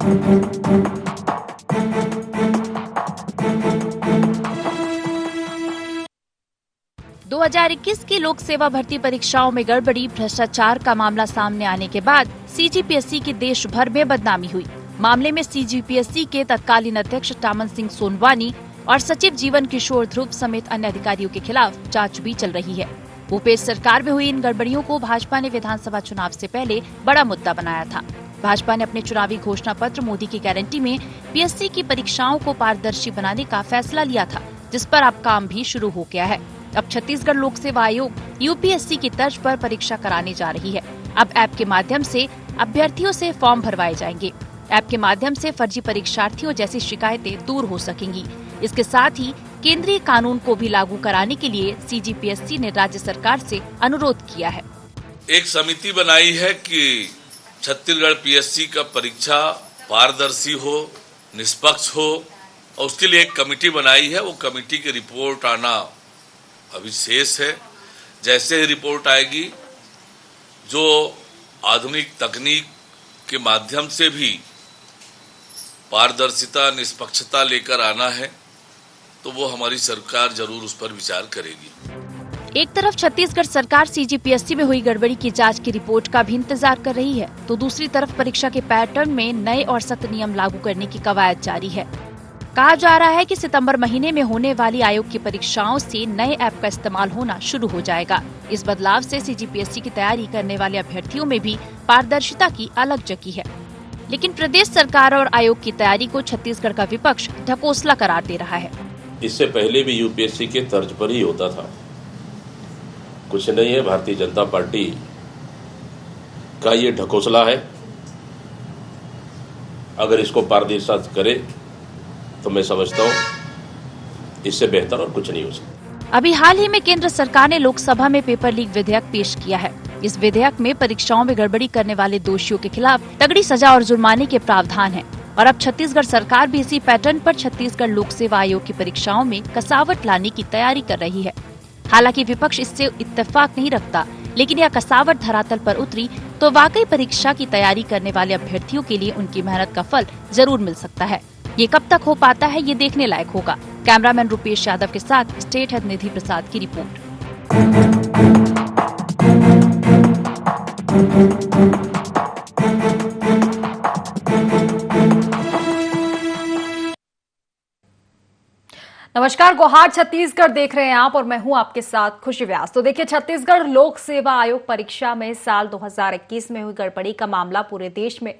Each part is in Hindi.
2021 की लोक सेवा भर्ती परीक्षाओं में गड़बड़ी, भ्रष्टाचार का मामला सामने आने के बाद सीजीपीएससी की देश भर में बदनामी हुई। मामले में सीजीपीएससी के तत्कालीन अध्यक्ष टामन सिंह सोनवानी और सचिव जीवन किशोर ध्रुव समेत अन्य अधिकारियों के खिलाफ जांच भी चल रही है। भूपेश सरकार में हुई इन गड़बड़ियों को भाजपा ने विधानसभा चुनाव से पहले बड़ा मुद्दा बनाया था। भाजपा ने अपने चुनावी घोषणा पत्र मोदी की गारंटी में पीएससी की परीक्षाओं को पारदर्शी बनाने का फैसला लिया था, जिस पर अब काम भी शुरू हो गया है। अब छत्तीसगढ़ लोक सेवा आयोग यूपीएससी की तर्ज पर परीक्षा कराने जा रही है। अब ऐप के माध्यम से अभ्यर्थियों से फॉर्म भरवाए जाएंगे। ऐप के माध्यम से फर्जी परीक्षार्थियों जैसी शिकायतें दूर हो सकेंगी। इसके साथ ही केंद्रीय कानून को भी लागू कराने के लिए सीजीपीएससी ने राज्य सरकार से अनुरोध किया है। एक समिति बनाई है कि छत्तीसगढ़ पीएससी का परीक्षा पारदर्शी हो, निष्पक्ष हो, और उसके लिए एक कमेटी बनाई है। वो कमेटी की रिपोर्ट आना अभी शेष है। जैसे ही रिपोर्ट आएगी, जो आधुनिक तकनीक के माध्यम से भी पारदर्शिता, निष्पक्षता लेकर आना है, तो वो हमारी सरकार जरूर उस पर विचार करेगी। एक तरफ छत्तीसगढ़ सरकार सीजीपीएससी में हुई गड़बड़ी की जांच की रिपोर्ट का भी इंतजार कर रही है, तो दूसरी तरफ परीक्षा के पैटर्न में नए और सख्त नियम लागू करने की कवायद जारी है। कहा जा रहा है कि सितंबर महीने में होने वाली आयोग की परीक्षाओं से नए ऐप का इस्तेमाल होना शुरू हो जाएगा। इस बदलाव से सीजीपीएससी की तैयारी करने वाले अभ्यर्थियों में भी पारदर्शिता की अलग जगी है। लेकिन प्रदेश सरकार और आयोग की तैयारी को छत्तीसगढ़ का विपक्ष ढकोसला करार दे रहा है। इससे पहले भी यूपीएससी के तर्ज पर ही होता था। कुछ नहीं है, भारतीय जनता पार्टी का ये ढकोसला है। अगर इसको पारदर्शिता करे तो मैं समझता हूँ इससे बेहतर और कुछ नहीं हो सकता। अभी हाल ही में केंद्र सरकार ने लोकसभा में पेपर लीक विधेयक पेश किया है। इस विधेयक में परीक्षाओं में गड़बड़ी करने वाले दोषियों के खिलाफ तगड़ी सजा और जुर्माने के प्रावधान हैं। और अब छत्तीसगढ़ सरकार भी इसी पैटर्न पर छत्तीसगढ़ लोक सेवा आयोग की परीक्षाओं में कसावट लाने की तैयारी कर रही है। हालांकि विपक्ष इससे इत्तेफाक नहीं रखता, लेकिन यह कसावट धरातल पर उतरी तो वाकई परीक्षा की तैयारी करने वाले अभ्यर्थियों के लिए उनकी मेहनत का फल जरूर मिल सकता है। ये कब तक हो पाता है, ये देखने लायक होगा। कैमरामैन रुपेश यादव के साथ स्टेट हेड निधि प्रसाद की रिपोर्ट। नमस्कार, गुहार छत्तीसगढ़ देख रहे हैं आप और मैं हूं आपके साथ खुशी व्यास। तो देखिए, छत्तीसगढ़ लोक सेवा आयोग परीक्षा में साल 2021 में हुई गड़बड़ी का मामला पूरे देश में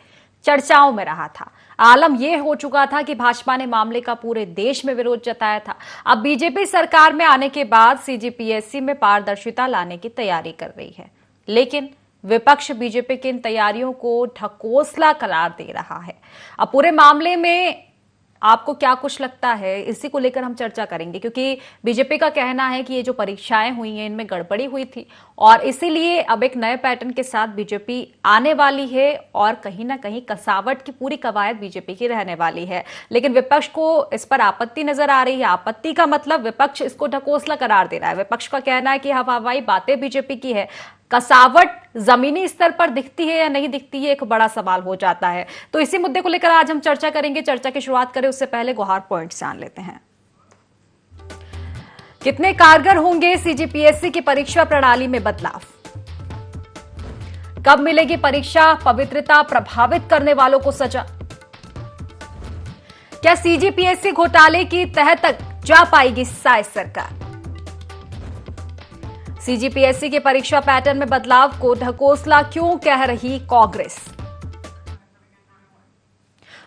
चर्चाओं में रहा था। आलम यह हो चुका था कि भाजपा ने मामले का पूरे देश में विरोध जताया था। अब बीजेपी सरकार में आने के बाद सीजीपीएससी में पारदर्शिता लाने की तैयारी कर रही है, लेकिन विपक्ष बीजेपी की इन तैयारियों को ढकोसला करार दे रहा है। अब पूरे मामले में आपको क्या कुछ लगता है, इसी को लेकर हम चर्चा करेंगे, क्योंकि बीजेपी का कहना है कि ये जो परीक्षाएं हुई हैं इनमें गड़बड़ी हुई थी और इसीलिए अब एक नए पैटर्न के साथ बीजेपी आने वाली है और कहीं ना कहीं कसावट की पूरी कवायद बीजेपी की रहने वाली है। लेकिन विपक्ष को इस पर आपत्ति नजर आ रही है। आपत्ति का मतलब विपक्ष इसको ढकोसला करार दे रहा है। विपक्ष का कहना है कि हवाई बातें बीजेपी की है, कसावट जमीनी स्तर पर दिखती है या नहीं दिखती है, एक बड़ा सवाल हो जाता है। तो इसी मुद्दे को लेकर आज हम चर्चा करेंगे। चर्चा की शुरुआत करें उससे पहले गुहार पॉइंट जान लेते हैं। कितने कारगर होंगे सीजीपीएससी की परीक्षा प्रणाली में बदलाव? कब मिलेगी परीक्षा पवित्रता प्रभावित करने वालों को सजा? क्या सीजीपीएससी घोटाले की तह तक जा पाएगी साय सरकार? सीजीपीएससी के परीक्षा पैटर्न में बदलाव को ढकोसला क्यों कह रही कांग्रेस?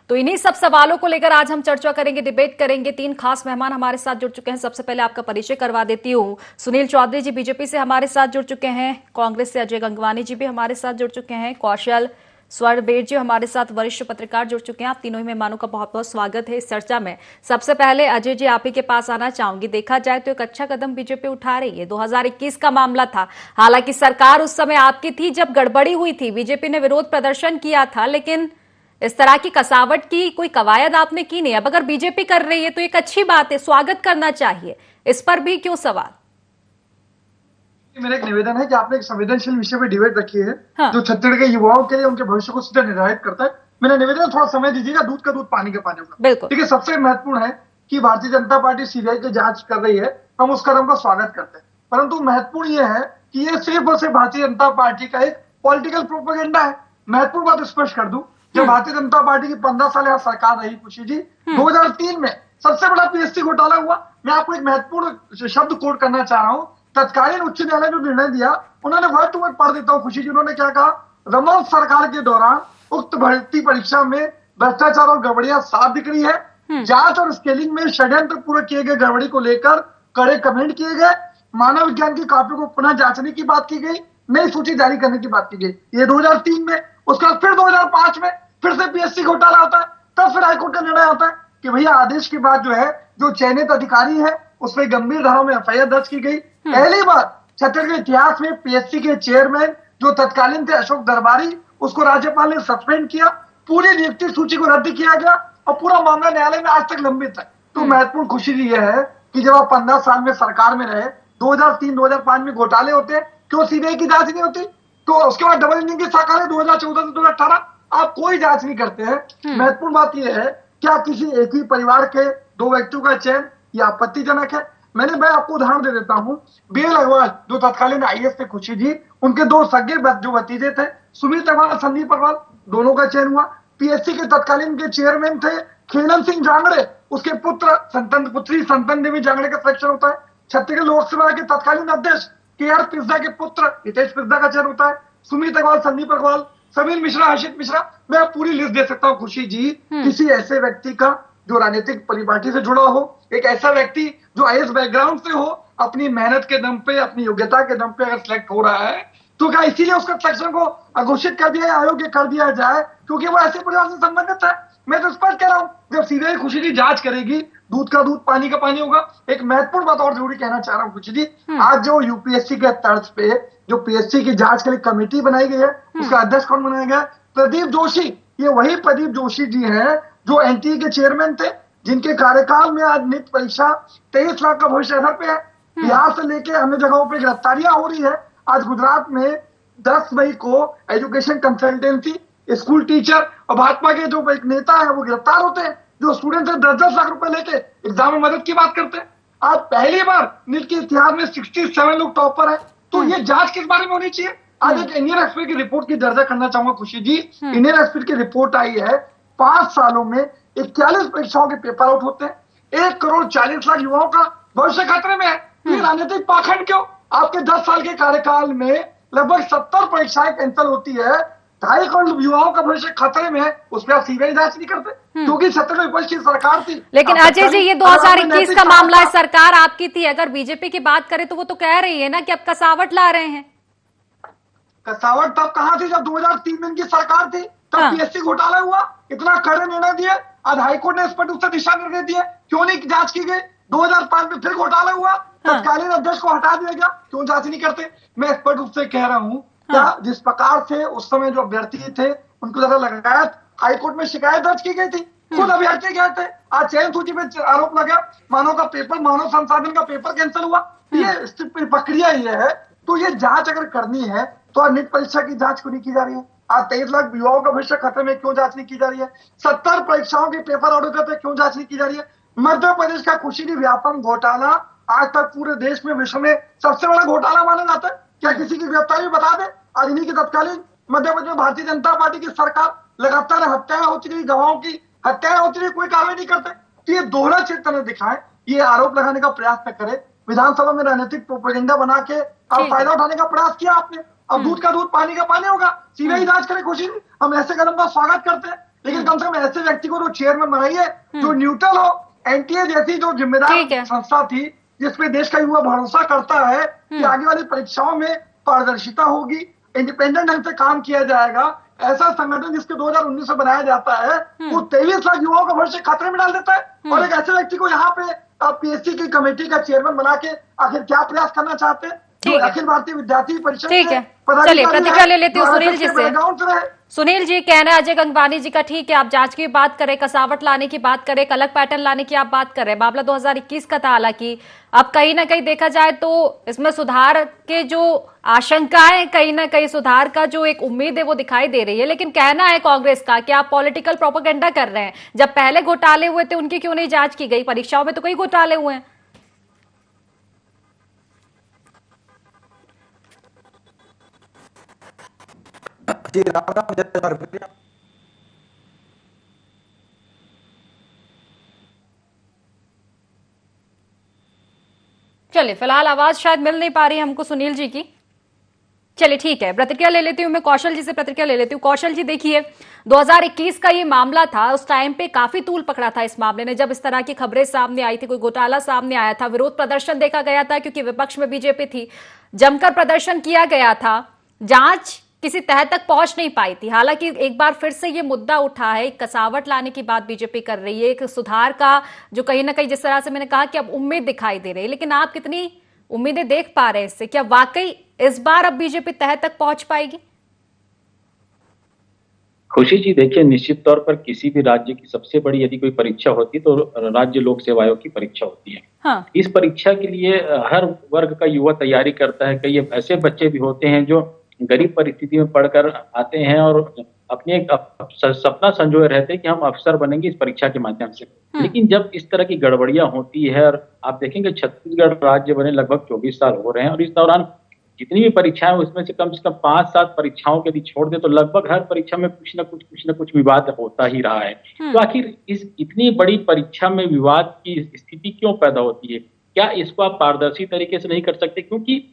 तो इन्हीं सब सवालों को लेकर आज हम चर्चा करेंगे, डिबेट करेंगे। तीन खास मेहमान हमारे साथ जुड़ चुके हैं। सबसे पहले आपका परिचय करवा देती हूं। सुनील चौधरी जी बीजेपी से हमारे साथ जुड़ चुके हैं। कांग्रेस से अजय गंगवानी जी भी हमारे साथ जुड़ चुके हैं। कौशल स्वर्णबेर जी हमारे साथ वरिष्ठ पत्रकार जुड़ चुके हैं। आप तीनों ही मेहमानों का बहुत बहुत स्वागत है इस चर्चा में। सबसे पहले अजय जी, आप ही के पास आना चाहूंगी। देखा जाए तो एक अच्छा कदम बीजेपी उठा रही है। 2021 का मामला था, हालांकि सरकार उस समय आपकी थी जब गड़बड़ी हुई थी, बीजेपी ने विरोध प्रदर्शन किया था, लेकिन इस तरह की कसावट की कोई कवायद आपने की नहीं। अब अगर बीजेपी कर रही है तो एक अच्छी बात है, स्वागत करना चाहिए। इस पर भी क्यों सवाल? मेरा एक निवेदन है कि आपने एक संवेदनशील विषय पे डिबेट रखी है, हाँ। जो छत्तीसगढ़ के युवाओं के लिए उनके भविष्य को सीधा निर्धारित करता है। मेरा निवेदन है, थोड़ा समय दीजिएगा, दूध का दूध पानी का पानी होगा। बिल्कुल। देखिए, सबसे महत्वपूर्ण है कि भारतीय जनता पार्टी सीबीआई की जांच कर रही है, हम उस कदम का स्वागत करते हैं, परंतु महत्वपूर्ण यह है कि ये सिर्फ और सिर्फ भारतीय जनता पार्टी का एक पॉलिटिकल प्रोपेगेंडा है। महत्वपूर्ण बात स्पष्ट कर दूं, जब भारतीय जनता पार्टी की 15 साल यहाँ सरकार रही खुशी जी, 2003 में सबसे बड़ा पीएससी घोटाला हुआ। मैं आपको एक महत्वपूर्ण शब्द कोट करना चाह रहा हूं, तत्कालीन उच्च न्यायालय ने जो निर्णय दिया, उन्होंने वर्ड टू वर्ड पढ़ देता हूं खुशी जी, उन्होंने क्या कहा, रमन सरकार के दौरान उक्त भर्ती परीक्षा में भ्रष्टाचार और गड़बड़ियां साफ दिख रही है। जांच और स्केलिंग में षड्यंत्र पूर्वक किए गए गड़बड़ी को लेकर कड़े कमेंट किए गए, मानव विज्ञान की कॉपियों को पुनः जांचने की बात की गई, नई सूची जारी करने की बात की गई। ये 2003 में, उसके बाद फिर 2005 में फिर से पीएससी घोटाला होता है, तब फिर हाईकोर्ट का निर्णय आता है कि भैया आदेश के बाद जो है जो चयनित अधिकारी है उस पर गंभीर धाराओं में एफआईआर दर्ज की गई। पहली बार छत्तीसगढ़ के इतिहास में पीएससी के चेयरमैन जो तत्कालीन थे अशोक दरबारी, उसको राज्यपाल ने सस्पेंड किया, पूरी नियुक्ति सूची को रद्द किया गया और पूरा मामला न्यायालय में आज तक लंबित है। तो महत्वपूर्ण खुशी यह है कि जब आप 15 साल में सरकार में रहे, 2003-2005 में घोटाले होते हैं, क्यों सीबीआई की जांच नहीं होती? तो उसके बाद डबल इंजन की सरकार है 2014 से 2018, आप कोई जांच नहीं करते हैं। महत्वपूर्ण बात यह है, क्या किसी एक ही परिवार के दो व्यक्तियों का चयन यह आपत्तिजनक है? मैं आपको उदाहरण दे देता हूं, बीएल अग्रवाल जो तत्कालीन आईएएस थे खुशी जी, उनके दो सगे जो भतीजे थे, सुमित अग्रवाल, संदीप अग्रवाल, दोनों का चयन हुआ। पीएससी के तत्कालीन के चेयरमैन थे खेलन सिंह जांगड़े, उसके पुत्री संतन देवी जांगड़े का सिलेक्शन होता है। छत्तीसगढ़ लोकसभा के तत्कालीन अध्यक्ष केआर पिस्दा के पुत्र हितेश पिस्दा का चयन होता है। सुमित अग्रवाल, संदीप अग्रवाल, समीर मिश्रा, हर्षित मिश्रा, मैं आप पूरी लिस्ट दे सकता हूँ खुशी जी। किसी ऐसे व्यक्ति का जो राजनीतिक परिपाटी से जुड़ा हो, एक ऐसा व्यक्ति जो आईएएस बैकग्राउंड से हो, अपनी मेहनत के दम पे, अपनी योग्यता के दम पे अगर सिलेक्ट हो रहा है, तो क्या इसीलिए उसका सिलेक्शन को अघोषित कर दिया, अयोग्य कर दिया जाए क्योंकि वो ऐसे परिवार से संबंधित है? मैं तो स्पष्ट कह रहा हूं, जब सीबीआई खुशी जी जांच करेगी, दूध का दूध पानी का पानी होगा। एक महत्वपूर्ण बात और जरूरी कहना चाह रहा हूं खुशी जी, आज जो यूपीएससी के तर्ज पे जो पीएससी की जांच के लिए कमेटी बनाई गई है, उसका अध्यक्ष कौन बनाया गया? प्रदीप जोशी। ये वही प्रदीप जोशी जी हैं जो एनटीए के चेयरमैन थे, जिनके कार्यकाल में आज नीट परीक्षा 23 लाख का भविष्य अधर पे है। बिहार से लेके अन्य जगहों पे गिरफ्तारियां हो रही है। आज गुजरात में 10 मई को एजुकेशन कंसल्टेंसी, स्कूल टीचर और भाजपा के जो एक नेता है वो गिरफ्तार होते हैं, जो स्टूडेंट से 10-10 लाख रुपए लेके एग्जाम में मदद की बात करते हैं। आज पहली बार नीट के इतिहास में 67 लोग टॉपर है। तो ये जांच किस बारे में होनी चाहिए? आज एक इंडियन एक्सप्रेस की रिपोर्ट की दर्जा करना चाहूंगा खुशी जी। इंडियन एक्सप्रेस की रिपोर्ट आई है, 5 सालों में 41 परीक्षाओं के पेपर आउट होते हैं, 1,40,00,000 युवाओं का भविष्य खतरे में है। ये राजनीतिक पाखंड क्यों? आपके 10 साल के कार्यकाल में लगभग 70 परीक्षाएं कैंसिल होती है, 2.5 करोड़ युवाओं का भविष्य खतरे में है, उस पर आप सीबीआई जांच नहीं करते क्योंकि छत्तीसगढ़ में विपक्ष की सरकार थी। लेकिन अजय जी, ये 2021 का मामला है, सरकार आपकी थी। अगर बीजेपी की बात करें तो वो तो कह रही है ना कि अब कसावट ला रहे हैं। कसावट तब कहां थी? जब 2003 में इनकी सरकार थी, तब पीएससी घोटाला हुआ, इतना कड़े निर्णय दिए। आज हाईकोर्ट ने स्पष्ट रूप से दिशा निर्देश दिए, क्यों नहीं जांच की गई? 2005 में फिर घोटाला हुआ, तत्कालीन अध्यक्ष को हटा दिया गया, क्यों जांच नहीं करते? मैं स्पष्ट रूप से कह रहा हूं, क्या जिस प्रकार से उस समय जो अभ्यर्थी थे उनको ज्यादा लगाया, हाईकोर्ट में शिकायत दर्ज की गई थी, खुद अभ्यर्थी गए थे, आज चयन सूची में आरोप लगा, मानव संसाधन का पेपर कैंसिल हुआ। ये प्रक्रिया ये है। तो ये जांच अगर करनी है तो आज नीट परीक्षा की जांच क्यों नहीं की जा रही है? आज 23 लाख युवाओं का भविष्य खतरे में, क्यों जांच नहीं की जा रही है? 70 परीक्षाओं के पेपर आउट होते थे, क्यों जांच नहीं की जा रही है? मध्य प्रदेश का खुशी व्यापम घोटाला आज तक पूरे देश में, विश्व में सबसे बड़ा घोटाला माना जाता है। क्या किसी की गिरफ्तारी बता दे? आज इन्हीं की तत्कालीन मध्य प्रदेश में भारतीय जनता पार्टी की सरकार, लगातार हत्याएं होती रही, गवाहों की हत्याएं होती रही, कोई कार्रवाई नहीं करते। तो ये दोहरा चित्र न दिखाए, ये आरोप लगाने का प्रयास न करे। विधानसभा में राजनीतिक प्रोपेगेंडा बना के आप फायदा उठाने का प्रयास किया आपने। अब दूध का दूध पानी का पानी होगा। सीबीआई जांच करे खुशी, हम ऐसे कदम का स्वागत करते हैं, लेकिन कम से कम ऐसे व्यक्ति को जो चेयरमैन बनाइए जो न्यूट्रल हो। एनटीए जैसी जो जिम्मेदार संस्था थी, जिसपे देश का युवा भरोसा करता है कि आगे वाली परीक्षाओं में पारदर्शिता होगी, इंडिपेंडेंट ढंग से काम किया जाएगा, ऐसा संगठन जिसके 2019 से बनाया जाता है, वो 23 लाख युवाओं का भविष्य खतरे में डाल देता है। और एक ऐसे व्यक्ति को यहाँ पे पीएससी की कमेटी का चेयरमैन बना के आखिर क्या प्रयास करना चाहते हैं? अखिल भारतीय विद्यार्थी परिषद, ठीक है, चलिए प्रतिक्रिया ले लेती हूँ सुनील जी से। सुनील जी, कहना है अजय गंगवानी जी का ठीक है, आप जांच की बात करें, कसावट लाने की बात करें, एक अलग पैटर्न लाने की आप बात करें। मामला 2021 का था, हालांकि अब कहीं ना कहीं देखा जाए तो इसमें सुधार के जो आशंकाएं, कहीं ना कहीं सुधार का जो एक उम्मीद है वो दिखाई दे रही है। लेकिन कहना है कांग्रेस का कि आप पॉलिटिकल प्रोपेगेंडा कर रहे हैं। जब पहले घोटाले हुए थे उनकी क्यों नहीं जांच की गई? परीक्षाओं में तो कई घोटाले हुए हैं। जी राम राम, जय। चलिए, फिलहाल आवाज शायद मिल नहीं पा रही हमको सुनील जी की। चलिए ठीक है, प्रतिक्रिया ले लेती हूँ मैं, कौशल जी से प्रतिक्रिया ले लेती हूँ। कौशल जी, देखिए 2021 का ये मामला था, उस टाइम पे काफी तूल पकड़ा था इस मामले ने, जब इस तरह की खबरें सामने आई थी, कोई घोटाला सामने आया था, विरोध प्रदर्शन देखा गया था क्योंकि विपक्ष में बीजेपी थी, जमकर प्रदर्शन किया गया था, जांच किसी तह तक पहुंच नहीं पाई थी। हालांकि एक बार फिर से ये मुद्दा उठा है, कसावट लाने की बात बीजेपी कर रही है, एक सुधार का जो कहीं ना कहीं, जिस तरह से मैंने कहा कि अब उम्मीद दिखाई दे रही है, लेकिन आप कितनी उम्मीदें देख पा रहे हैं इससे? क्या वाकई इस बार अब बीजेपी तह तक पहुंच पाएगी? खुशी जी, देखिए निश्चित तौर पर किसी भी राज्य की सबसे बड़ी यदि कोई परीक्षा होती तो राज्य लोक सेवा आयोग की परीक्षा होती है। हाँ। इस परीक्षा के लिए हर वर्ग का युवा तैयारी करता है। कई ऐसे बच्चे भी होते हैं जो गरीब परिस्थिति में पढ़कर आते हैं और अपने एक सपना संजोए रहते हैं कि हम अफसर बनेंगे इस परीक्षा के माध्यम से। लेकिन जब इस तरह की गड़बड़ियां होती है, और आप देखेंगे छत्तीसगढ़ राज्य बने लगभग 24 साल हो रहे हैं, और इस दौरान जितनी भी परीक्षाएं उसमें से कम 5-7 परीक्षाओं के यदि छोड़ दे तो लगभग हर परीक्षा में कुछ न कुछ विवाद होता ही रहा है। तो आखिर इस इतनी बड़ी परीक्षा में विवाद की स्थिति क्यों पैदा होती है? क्या इसको आप पारदर्शी तरीके से नहीं कर सकते? क्योंकि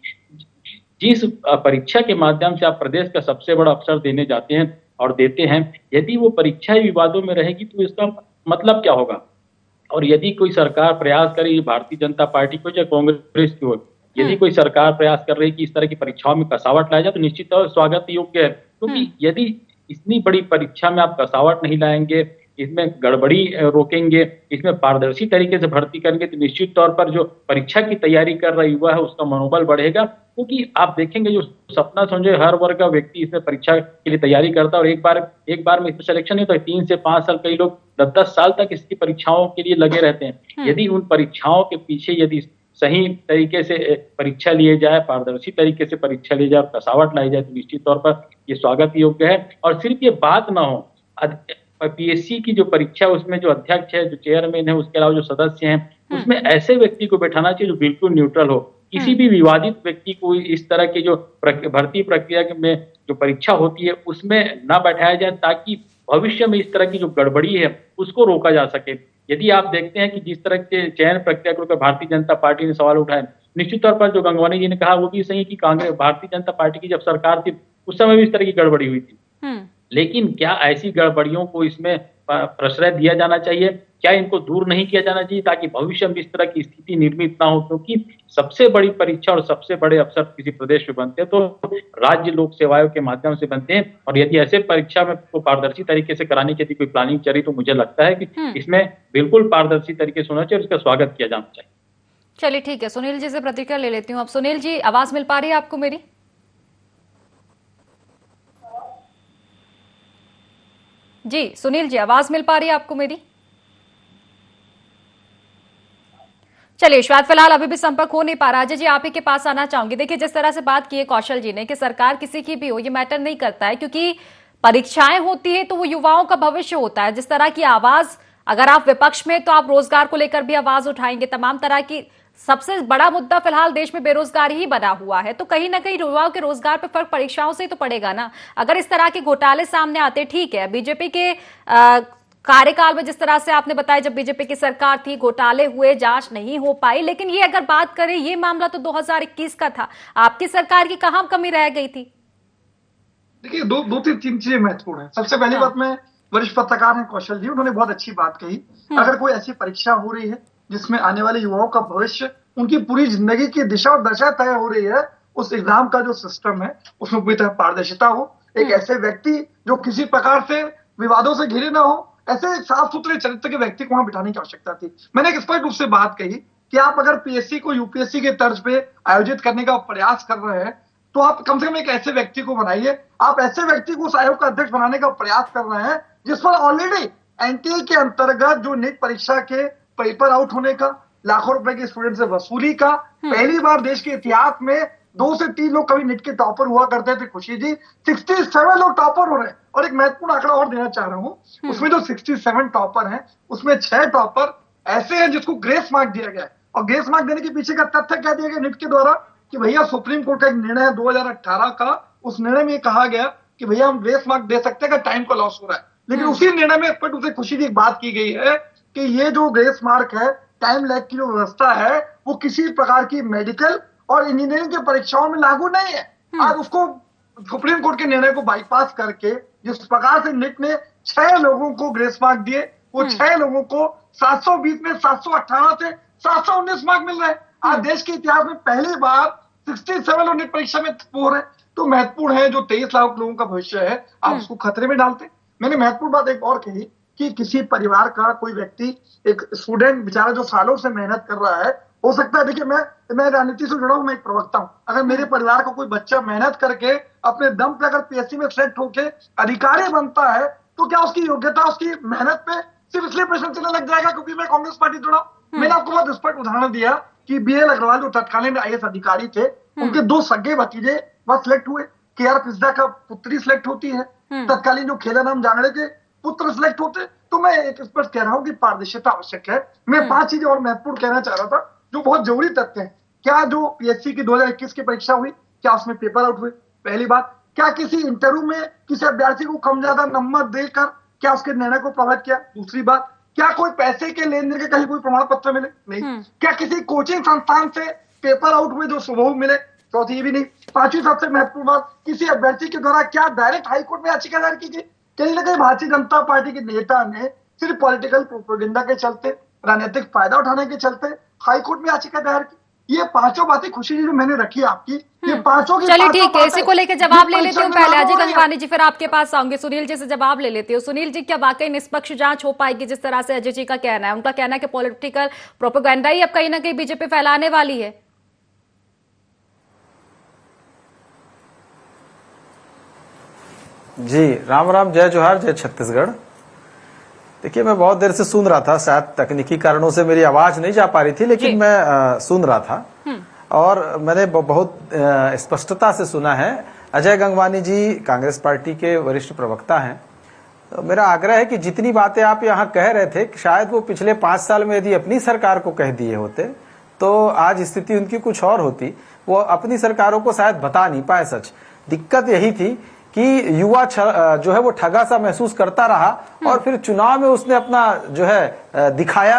जिस परीक्षा के माध्यम से आप प्रदेश का सबसे बड़ा अवसर देने जाते हैं और देते हैं, यदि वो परीक्षा ही विवादों में रहेगी तो इसका मतलब क्या होगा? और यदि कोई सरकार प्रयास करे, भारतीय जनता पार्टी को या कांग्रेस की हो, यदि कोई सरकार प्रयास कर रही है कि इस तरह की परीक्षाओं में कसावट लाया जाए तो निश्चित तौर स्वागत योग्य है। क्योंकि यदि इतनी बड़ी परीक्षा में आप कसावट नहीं लाएंगे, इसमें गड़बड़ी रोकेंगे, इसमें पारदर्शी तरीके से भर्ती करेंगे, तो निश्चित तौर पर जो परीक्षा की तैयारी कर रहा युवा है उसका मनोबल बढ़ेगा। क्योंकि आप देखेंगे जो सपना समझे हर वर्ग का व्यक्ति इसमें परीक्षा के लिए तैयारी करता है, और एक बार में इसमें सिलेक्शन नहीं तो 3 से 5 साल, कई लोग 10 साल तक इसकी परीक्षाओं के लिए लगे रहते हैं। यदि उन परीक्षाओं के पीछे यदि सही तरीके से परीक्षा लिए जाए, पारदर्शी तरीके से परीक्षा ली जाए, कसावट लाई जाए, तो निश्चित तौर पर ये स्वागत योग्य है। और सिर्फ ये बात ना हो, पीएससी की जो परीक्षा उसमें जो अध्यक्ष है, जो चेयरमैन है, उसके अलावा जो सदस्य हैं, उसमें ऐसे व्यक्ति को बैठाना चाहिए जो बिल्कुल न्यूट्रल हो। किसी भी विवादित व्यक्ति को इस तरह की जो भर्ती प्रक्रिया में जो परीक्षा होती है उसमें ना बैठाया जाए, ताकि भविष्य में इस तरह की जो गड़बड़ी है उसको रोका जा सके। यदि आप देखते हैं कि जिस तरह के चयन प्रक्रिया को लेकर भारतीय जनता पार्टी ने सवाल उठाए, निश्चित तौर पर जो गंगवानी जी ने कहा वो भी सही है कि कांग्रेस, भारतीय जनता पार्टी की जब सरकार थी उस समय भी इस तरह की गड़बड़ी हुई थी। लेकिन क्या ऐसी गड़बड़ियों को इसमें प्रश्रय दिया जाना चाहिए? क्या इनको दूर नहीं किया जाना चाहिए ताकि भविष्य में इस तरह की स्थिति निर्मित ना हो? क्योंकि सबसे बड़ी परीक्षा और सबसे बड़े अवसर किसी प्रदेश में बनते हैं तो राज्य लोक सेवा आयोग के माध्यम से बनते हैं, और यदि ऐसे परीक्षा में को पारदर्शी तरीके से कराने की यदि कोई प्लानिंग चली तो मुझे लगता है कि इसमें बिल्कुल पारदर्शी तरीके से होना चाहिए और इसका स्वागत किया जाना चाहिए। चलिए ठीक है, सुनील जी से प्रतिक्रिया ले लेती हूँ। अब सुनील जी, आवाज मिल पा रही है आपको मेरी? जी सुनील जी, आवाज मिल पा रही है आपको मेरी? चलिए, शायद फिलहाल अभी भी संपर्क हो नहीं पा रहा। अजय जी, आप ही के पास आना चाहूंगी। देखिए, जिस तरह से बात की है कौशल जी ने कि सरकार किसी की भी हो ये मैटर नहीं करता है, क्योंकि परीक्षाएं होती है तो वो युवाओं का भविष्य होता है। जिस तरह की आवाज, अगर आप विपक्ष में तो आप रोजगार को लेकर भी आवाज उठाएंगे, तमाम तरह की। सबसे बड़ा मुद्दा फिलहाल देश में बेरोजगारी ही बना हुआ है, तो कहीं ना कहीं युवाओं के रोजगार पर फर्क परीक्षाओं से ही तो पड़ेगा ना। अगर इस तरह के घोटाले सामने आते, ठीक है, बीजेपी के कार्यकाल में जिस तरह से आपने बताया, जब बीजेपी की सरकार थी घोटाले हुए, जांच नहीं हो पाई, लेकिन ये अगर बात करें, ये मामला तो 2021 का था, आपकी सरकार की कहां कमी रह गई थी? देखिए, दो तीन चीजें महत्वपूर्ण है। सबसे पहली बात, में वरिष्ठ पत्रकार हैं कौशल जी, उन्होंने बहुत अच्छी बात कही। अगर कोई ऐसी परीक्षा हो रही है जिसमें आने वाले युवाओं का भविष्य, उनकी पूरी जिंदगी की दिशा और दशा तय हो रही है, उस एग्जाम का जो सिस्टम है उसमें पूरी तरह पारदर्शिता हो, एक ऐसे व्यक्ति जो किसी प्रकार से विवादों से घिरे ना हो, ऐसे साफ सुथरे चरित्र के व्यक्ति को वहां बिठाने की आवश्यकता थी। मैंने एक स्पष्ट रूप से बात कही कि आप अगर पीएससी को यूपीएससी के तर्ज पे आयोजित करने का प्रयास कर रहे हैं, तो आप कम से कम एक ऐसे व्यक्ति को बनाइए। आप ऐसे व्यक्ति को उस आयोग का अध्यक्ष बनाने का प्रयास कर रहे हैं जिस पर ऑलरेडी एनटीए के अंतर्गत जो नीट परीक्षा के पेपर आउट होने का, लाखों रुपए के स्टूडेंट से वसूली का, पहली बार देश के इतिहास में 2 से 3 लोग कभी नीट के टॉपर हुआ करते थे, खुशी जी 67 लोग टॉपर हो रहे हैं। और एक महत्वपूर्ण आंकड़ा और देना चाह रहा हूं, उसमें जो 67 टॉपर हैं उसमें 6 टॉपर ऐसे हैं जिसको ग्रेस मार्क दिया गया है। और ग्रेस मार्क देने के पीछे का तथ्य क्या दिया गया नीट के द्वारा कि भैया सुप्रीम कोर्ट का एक निर्णय है 2018 का, उस निर्णय में कहा गया कि भैया हम ग्रेस मार्क दे सकते हैं अगर टाइम का लॉस हो रहा है। लेकिन उसी निर्णय में स्पष्ट रूप से खुशी जी एक बात की गई है कि ये जो ग्रेस मार्क है, टाइम लैग की जो व्यवस्था है, वो किसी प्रकार की मेडिकल और इंजीनियरिंग की परीक्षाओं में लागू नहीं है। आज उसको सुप्रीम कोर्ट के निर्णय को बाईपास करके जिस प्रकार से नीट ने 6 लोगों को ग्रेस मार्क दिए, वो 6 लोगों को 720 में 718 से 719 मार्क मिल रहे हैं। आज देश के इतिहास में पहली बार 67 लोग नीट परीक्षा में हो रहे हैं। तो महत्वपूर्ण है, जो 23 लाख लोगों का भविष्य है आप उसको खतरे में डालते। मैंने महत्वपूर्ण बात एक और कही कि किसी परिवार का कोई व्यक्ति, एक स्टूडेंट बेचारा जो सालों से मेहनत कर रहा है, हो सकता है, देखिए मैं राजनीति से जुड़ा हूं, मैं एक प्रवक्ता हूं, अगर मेरे परिवार का कोई बच्चा मेहनत करके अपने दम पे अगर पीएससी में सेलेक्ट होके अधिकारी बनता है तो क्या उसकी योग्यता, उसकी मेहनत पे सिर्फ इसलिए प्रश्न चलने लग जाएगा क्योंकि मैं कांग्रेस पार्टी जुड़ा हूं? मैंने आपको बहुत स्पष्ट उदाहरण दिया कि बीएल अग्रवाल जो तत्कालीन आईएएस अधिकारी थे, उनके 2 सगे भतीजे वह सिलेक्ट हुए। केआर पिस्दा का पुत्री सिलेक्ट होती है, तत्कालीन जो खेलाराम जांगड़े के पुत्र सिलेक्ट होते। तो मैं एक स्पष्ट कह रहा हूं कि पारदर्शिता आवश्यक है। मैं 5 चीजें और महत्वपूर्ण कहना चाह रहा था जो बहुत जरूरी तथ्य है। क्या जो पीएससी की 2021 की परीक्षा हुई, क्या उसमें पेपर आउट हुए? पहली बात, क्या किसी इंटरव्यू में किसी अभ्यर्थी को कम ज्यादा नंबर देकर क्या उसके निर्णय को प्रभावित किया? दूसरी बात, क्या कोई पैसे के लेन देन के कहीं कोई प्रमाण पत्र मिले? नहीं। क्या किसी कोचिंग संस्थान से पेपर आउट हुए जो सुबह मिले? चौथी, ये भी नहीं। 5वीं सबसे महत्वपूर्ण बात, किसी अभ्यर्थी के द्वारा क्या डायरेक्ट हाईकोर्ट में याचिका दायर की गई? कहीं ना कहीं भारतीय जनता पार्टी के नेता ने सिर्फ पॉलिटिकल प्रोपेगेंडा के चलते, राजनीतिक फायदा उठाने के चलते हाईकोर्ट में याचिका दायर की। ये 5 बातें खुशी जी जो मैंने रखी आपकी, ये 5 की, चलिए ठीक है, इसी को लेकर जवाब ले लेती हूँ। पहले अजय गंगवानी जी, फिर आपके पास आऊंगे। सुनील जी से जवाब ले लेती हूँ। सुनील जी, क्या वाकई निष्पक्ष जांच हो पाएगी? जिस तरह से अजय जी का कहना है, उनका कहना है कि पॉलिटिकल प्रोपेगेंडा ही अब कहीं ना कहीं बीजेपी फैलाने वाली है। जी राम राम, जय जोहार, जय छत्तीसगढ़। देखिए, मैं बहुत देर से सुन रहा था, शायद तकनीकी कारणों से मेरी आवाज नहीं जा पा रही थी, लेकिन मैं सुन रहा था और मैंने बहुत स्पष्टता से सुना है। अजय गंगवानी जी कांग्रेस पार्टी के वरिष्ठ प्रवक्ता हैं। तो मेरा आग्रह है कि जितनी बातें आप यहाँ कह रहे थे, शायद वो पिछले 5 साल में यदि अपनी सरकार को कह दिए होते तो आज स्थिति उनकी कुछ और होती। वो अपनी सरकारों को शायद बता नहीं पाए। सच दिक्कत यही थी कि युवा जो है वो ठगा सा महसूस करता रहा और फिर चुनाव में उसने अपना जो है दिखाया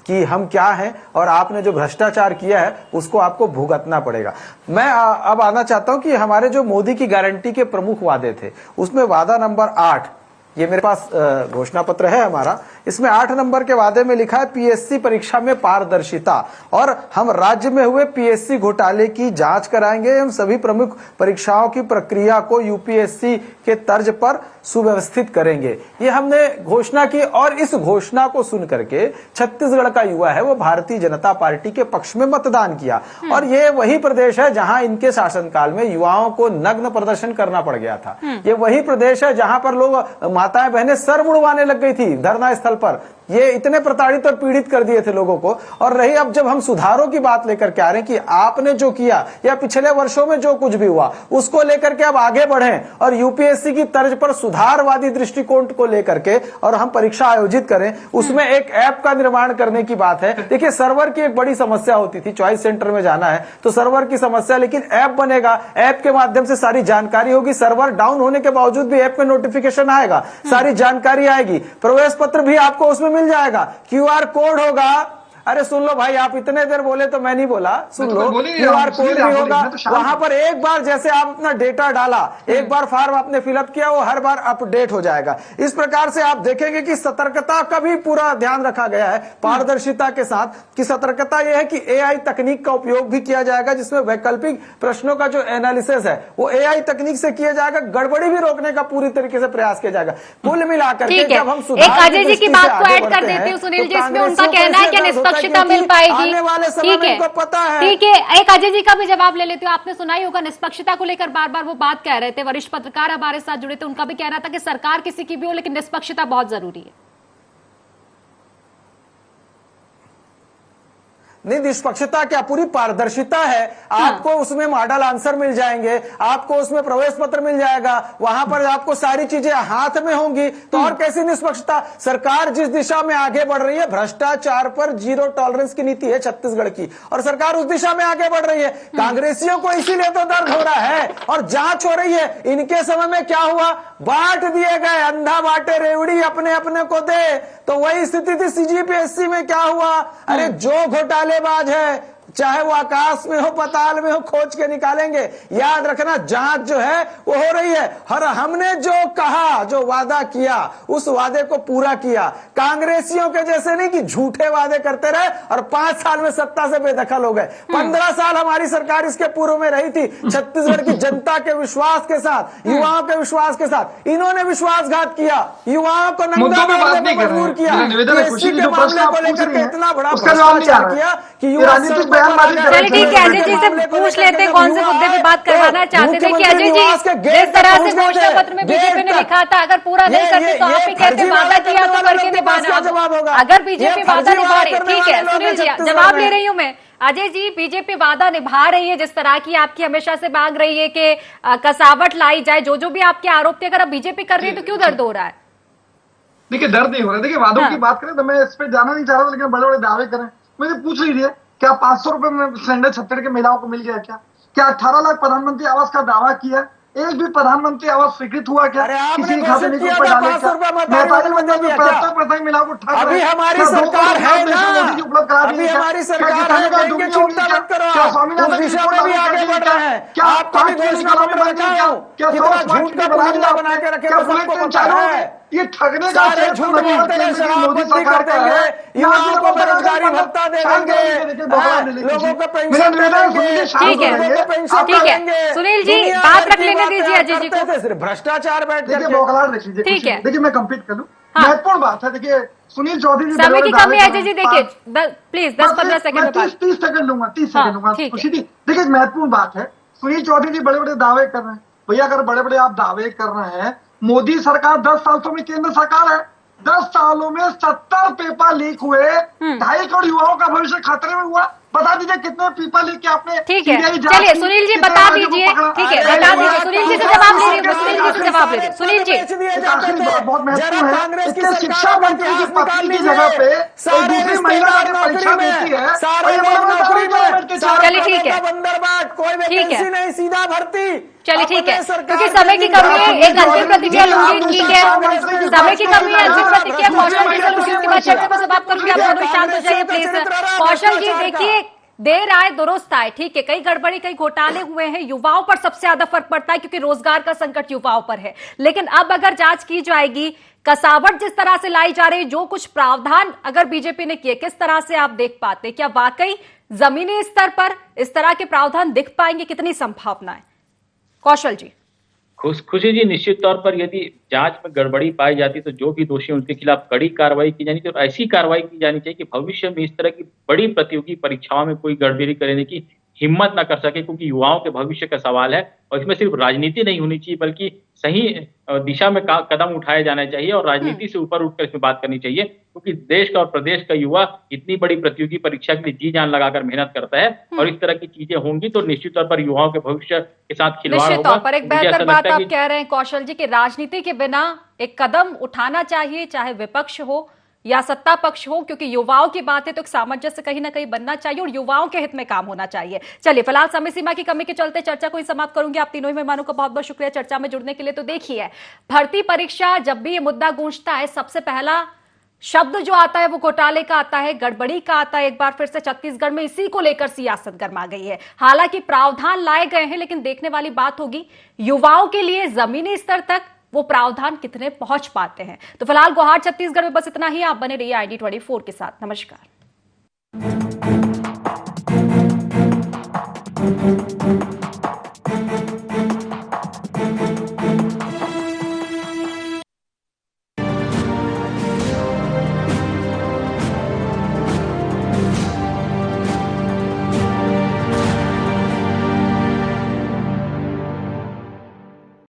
कि हम क्या हैं और आपने जो भ्रष्टाचार किया है उसको आपको भुगतना पड़ेगा। मैं अब आना चाहता हूं कि हमारे जो मोदी की गारंटी के प्रमुख वादे थे, उसमें वादा नंबर 8, ये मेरे पास घोषणा पत्र है हमारा, इसमें 8 नंबर के वादे में लिखा है पीएससी परीक्षा में पारदर्शिता और हम राज्य में हुए पीएससी घोटाले की जांच कराएंगे। हम सभी प्रमुख परीक्षाओं की प्रक्रिया को यूपीएससी के तर्ज पर सुव्यवस्थित करेंगे। ये हमने घोषणा की और इस घोषणा को सुन करके छत्तीसगढ़ का युवा है वो भारतीय जनता पार्टी के पक्ष में मतदान किया। और ये वही प्रदेश है जहां इनके शासनकाल में युवाओं को नग्न प्रदर्शन करना पड़ गया था। ये वही प्रदेश है जहां पर लोग माताएं बहनें सर मुड़वाने लग गई थी धरना स्थल पर। ये इतने प्रताड़ित और पीड़ित कर दिए थे लोगों को। और रही अब जब हम सुधारों की बात लेकर के आ रहे हैं कि आपने जो किया या पिछले वर्षों में जो कुछ भी हुआ उसको लेकर के अब आगे बढ़ें और यूपीएससी की तर्ज पर सुधारवादी दृष्टिकोण को लेकर के और हम परीक्षा आयोजित करें, उसमें एक ऐप का निर्माण करने की बात है। देखिए, सर्वर की एक बड़ी समस्या होती थी, चॉइस सेंटर में जाना है तो सर्वर की समस्या, लेकिन ऐप बनेगा, ऐप के माध्यम से सारी जानकारी होगी। सर्वर डाउन होने के बावजूद भी ऐप में नोटिफिकेशन आएगा, सारी जानकारी आएगी, प्रवेश पत्र भी आपको उसमें मिल जाएगा, क्यूआर कोड होगा। अरे सुन लो भाई, आप इतने देर बोले तो मैं नहीं बोला, सुन लो, क्यूआर कोड भी होगा वहां पर। एक बार जैसे आप अपना डेटा डाला, एक बार फॉर्म आपने फिलअप किया, वो हर बार अपडेट हो जाएगा। इस प्रकार से आप देखेंगे कि सतर्कता का भी पूरा ध्यान रखा गया है पारदर्शिता के साथ। कि सतर्कता यह है कि एआई तकनीक का उपयोग भी किया जाएगा, जिसमें वैकल्पिक प्रश्नों का जो एनालिसिस है वो एआई तकनीक से किया जाएगा, गड़बड़ी भी रोकने का पूरी तरीके से प्रयास किया जाएगा। कुल मिलाकर जब हम एक अजय जी की बात को ऐड कर देते हैं सुनील जी, इसमें उनका कहना है कि निष्पक्ष निष्पक्षता मिल पाएगी? आने वाले समय में इनको पता है। ठीक है, एक अजय जी का भी जवाब ले लेती हूँ। आपने सुना ही होगा निष्पक्षता को लेकर बार बार वो बात कह रहे थे, वरिष्ठ पत्रकार हमारे साथ जुड़े थे, उनका भी कहना था कि सरकार किसी की भी हो लेकिन निष्पक्षता बहुत जरूरी है। नहीं, निष्पक्षता क्या, पूरी पारदर्शिता है। आपको उसमें मॉडल आंसर मिल जाएंगे, आपको उसमें प्रवेश पत्र मिल जाएगा, वहां पर आपको सारी चीजें हाथ में होंगी, तो और कैसी निष्पक्षता। सरकार जिस दिशा में आगे बढ़ रही है, भ्रष्टाचार पर जीरो टॉलरेंस की नीति है छत्तीसगढ़ की, और सरकार उस दिशा में आगे बढ़ रही है। कांग्रेसियों को इसीलिए तो दर्द हो रहा है और जांच हो रही है। इनके समय में क्या हुआ, बांट दिए गए, अंधा बांटे रेवड़ी, अपने अपने को दे। तो वही स्थिति थी सीजीपीएससी में। क्या हुआ, अरे जो घोटालेबाज है, चाहे वो आकाश में हो पाताल में हो, खोज के निकालेंगे। याद रखना, जांच जो है वो हो रही है। और हमने जो कहा, जो वादा किया, उस वादे को पूरा किया। कांग्रेसियों के जैसे नहीं कि झूठे वादे करते रहे और 5 साल में सत्ता से बेदखल हो गए। 15 साल हमारी सरकार इसके पूर्व में रही थी, छत्तीसगढ़ की जनता के विश्वास के साथ, युवाओं के विश्वास के साथ। इन्होंने विश्वासघात किया, युवाओं को नंगा मारने पर मजबूर किया। एससी के मामले को लेकर के इतना बड़ा भ्रष्टाचार किया कि युवा चलिए ठीक है, अजय जी से पूछ लेते हैं कौन से मुद्दे पे बात करवाना चाहते थे। कि अजय जी, जिस तरह से घोषणा पत्र में बीजेपी ने लिखा था, अगर पूरा नहीं करते तो आप ही कहते वादा किया तो करके निभाना। अगर बीजेपी वादा निभा रही, ठीक है सुनील जी जवाब ले रही हूँ मैं। अजय जी, बीजेपी वादा निभा रही है जिस तरह की आपकी हमेशा से मांग रही है कि कसावट लाई जाए, जो भी आपके आरोप थे, अगर अब बीजेपी कर रही है तो क्यों दर्द हो रहा है? देखिए, दर्द नहीं हो रहा है। देखिए, वादों की बात करें तो मैं इस पे जाना नहीं चाह रहा, लेकिन बड़े बड़े दावे करें। मुझे पूछ लीजिए, क्या 500 रुपए में सिलेंडर छत्तीसगढ़ के महिलाओं को मिल गया? क्या 18 लाख प्रधानमंत्री आवास का दावा किया? एक भी प्रधानमंत्री आवास स्वीकृत हुआ क्या? किसी खाते नहीं ऊपर डाले क्या? 45% महिलाओं को ठग अभी हमारी सरकार है ना, अभी हमारी सरकार है, देंगे, चिंता मत करो। क्या स्वामीनाथन दिशा में भी आगे बढ़ रहे हैं? क्या आपको भी घोषणा पत्र बताओ, कितना झूठ का पुलिंदा बना के रखे, सबको पता है। ये ठगने का झूठ बोलते हैं, शराबबंदी कर देंगे, युवाओं को बेरोजगारी भत्ता दे देंगे, लोगों को पेंशन दे देंगे। ठीक है सुनील जी, बात रख लेने दीजिए अजय जी को। सिर्फ भ्रष्टाचार बैठ देखिए, बौखलाहट देख लीजिए। ठीक है, देखिए मैं कंप्लीट कर लूं। महत्वपूर्ण बात है। देखिए, सुनील चौधरी जी, समय की कमी है अजय जी, देखिए प्लीज 10-15 सेकंड 30 सेकंड लूंगा, 30 सेकंड लूंगा। देखिए, महत्वपूर्ण बात है। सुनील चौधरी जी बड़े बड़े दावे कर रहे हैं। भैया, अगर बड़े बड़े आप दावे कर रहे हैं, मोदी सरकार 10 सालों में केंद्र सरकार है, 10 सालों में 70 पेपर लीक हुए, 2.5 करोड़ युवाओं का भविष्य खतरे में हुआ। बता दीजिए कितने पेपर लीक के आपने? ठीक है, चलिए सुनील जी बता दीजिए। ठीक है, बता दीजिए। सुनील जी से जवाब ले रही हूँ, सुनील जी से जवाब ले रही हूँ। सुनील जी, बहुत महत्वपूर्ण है। इसके शिक्षा मंत्री की पत्नी की जगह पे दूसरी महिला आगे परीक्षा देती है। चलिए ठीक है, कोई वैकेंसी नहीं, सीधा भर्ती। चलिए ठीक है, क्योंकि समय की कमी है, एक अंतिम प्रतिक्रिया लूंगी। ठीक है, समय की कमी है, अंतिम प्रतिक्रिया कौशल जी से लूंगी, उसके बाद चर्चा को समाप्त करूंगी। आप दोनों शांत हो जाइए प्लीज। कौशल जी, देखिए, देर आए दुरुस्त आए। ठीक है, कई गड़बड़ी, कई घोटाले हुए हैं, युवाओं पर सबसे ज्यादा फर्क पड़ता है क्योंकि रोजगार का संकट युवाओं पर है। लेकिन अब अगर जांच की जाएगी, कसावट जिस तरह से लाई जा रही, जो कुछ प्रावधान अगर बीजेपी ने किए, किस तरह से आप देख पाते? क्या वाकई जमीनी स्तर पर इस तरह के प्रावधान दिख पाएंगे? कितनी संभावना है? कौशल जी। खुशी जी, निश्चित तौर पर यदि जांच में गड़बड़ी पाई जाती तो जो भी दोषी उनके खिलाफ कड़ी कार्रवाई की जानी चाहिए और ऐसी कार्रवाई की जानी चाहिए कि भविष्य में इस तरह की बड़ी प्रतियोगी परीक्षाओं में कोई गड़बड़ी करने की हिम्मत ना कर सके, क्योंकि युवाओं के भविष्य का सवाल है और इसमें सिर्फ राजनीति नहीं होनी चाहिए बल्कि सही दिशा में कदम उठाए जाने चाहिए और राजनीति से ऊपर उठकर इसमें बात करनी चाहिए, क्योंकि देश का और प्रदेश का युवा इतनी बड़ी प्रतियोगी परीक्षा के लिए जी जान लगाकर मेहनत करता है और इस तरह की चीजें होंगी तो निश्चित तौर पर युवाओं के भविष्य के साथ खिलवाड़ होगा। निश्चित तौर पर एक बेहतर बात आप कह रहे हैं कौशल जी कि राजनीति के बिना एक कदम उठाना चाहिए, चाहे विपक्ष हो या सत्ता पक्ष हो, क्योंकि युवाओं की बात है तो एक सामंजस्य कहीं ना कहीं बनना चाहिए और युवाओं के हित में काम होना चाहिए। चलिए, फिलहाल समय सीमा की कमी के चलते चर्चा को ही समाप्त करूंगी। आप तीनों ही मेहमानों का बहुत बहुत शुक्रिया चर्चा में जुड़ने के लिए। तो देखिए, भर्ती परीक्षा जब भी ये मुद्दा गूंजता है, सबसे पहला शब्द जो आता है वो घोटाले का आता है, गड़बड़ी का आता है। एक बार फिर से छत्तीसगढ़ में इसी को लेकर सियासत गर्मा गई है। हालांकि प्रावधान लाए गए हैं, लेकिन देखने वाली बात होगी युवाओं के लिए जमीनी स्तर तक वो प्रावधान कितने पहुंच पाते हैं। तो फिलहाल गुवाहाटी छत्तीसगढ़ में बस इतना ही। आप बने रहिए ID24 के साथ। नमस्कार।